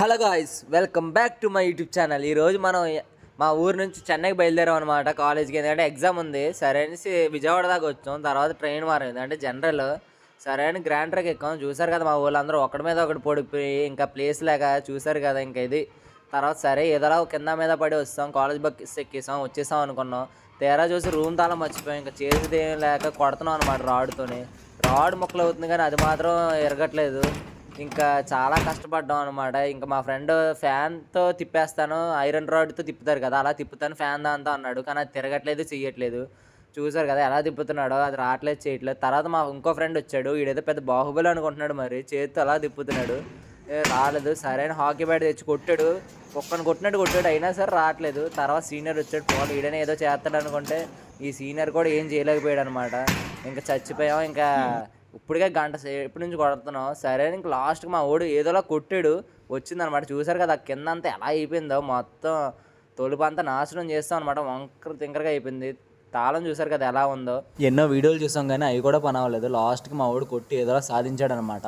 Hello guys, welcome back to my YouTube channel. ఈరోజు మనం మా ఊరు నుంచి చెన్నైకి బయలుదేరాం అనమాట కాలేజ్కి. ఎందుకంటే ఎగ్జామ్ ఉంది. సరే అనేసి విజయవాడ దాకా వచ్చాం. తర్వాత ట్రైన్ మారింది అంటే జనరల్. సరే అని గ్రాండ్ ట్రక్ ఎక్కాం. చూసారు కదా మా ఊళ్ళందరూ ఒకటి మీద ఒకటి పడిపోయి ఇంకా ప్లేస్ లేక చూసారు కదా ఇంకా ఇది. తర్వాత సరే ఏదోలా కింద మీద పడి వస్తాం. కాలేజ్ బస్ ఎక్కేసాం, వచ్చేసాం అనుకున్నాం. తీరా చూసి రూమ్ తాళం మర్చిపోయాం. ఇంకా చేసేది ఏం లేక కొడుతున్నాం అనమాట రాడ్తోని. రాడ్ ముక్కలు అవుతుంది కానీ అది మాత్రం ఎరగట్లేదు. ఇంకా చాలా కష్టపడ్డాం అనమాట. ఇంకా మా ఫ్రెండ్ ఫ్యాన్‌తో తిప్పేస్తాను, ఐరన్ రాడ్‌తో తిప్పుతారు కదా! అలా తిప్పుతాను ఫ్యాన్ దాంతో అన్నాడు. కానీ అది తిరగట్లేదు, చెయ్యట్లేదు. చూసారు కదా ఎలా తిప్పుతున్నాడో, అది రావట్లేదు, చేయట్లేదు. తర్వాత మా ఇంకో ఫ్రెండ్ వచ్చాడు. ఈడేదో పెద్ద బాహుబలి అనుకుంటున్నాడు మరి. చేత్తో అలా తిప్పుతున్నాడు. రాలేదు. సరే అని హాకీ బ్యాట్ తెచ్చి కొట్టాడు. కుక్కని కొట్టినట్టు కొట్టాడు. అయినా సరే రావట్లేదు. తర్వాత సీనియర్ వచ్చాడు. పోనీ ఈడనే ఏదో చేస్తాడు అనుకుంటే ఈ సీనియర్ కూడా ఏం చేయలేకపోయాడు అనమాట. ఇంకా చచ్చిపోయాం. ఇంకా ఇప్పటికే గంట సేపు నుంచి కొడుతున్నాం. సరే ఇంక లాస్ట్‌కి మా వోడు ఏదోలా కొట్టాడు. వచ్చిందనమాట. చూసారు కదా కిందంతా ఎలా అయిపోయిందో మొత్తం తొలుపంతా నాశనం చేస్తాం అనమాట. వంకర తింకరగా అయిపోయింది. తాళం చూసారు కదా ఎలా ఉందో. ఎన్నో వీడియోలు చూసాం కానీ అవి కూడా పని అవ్వలేదు. లాస్ట్‌కి మా వోడు కొట్టి ఏదోలా సాధించాడనమాట.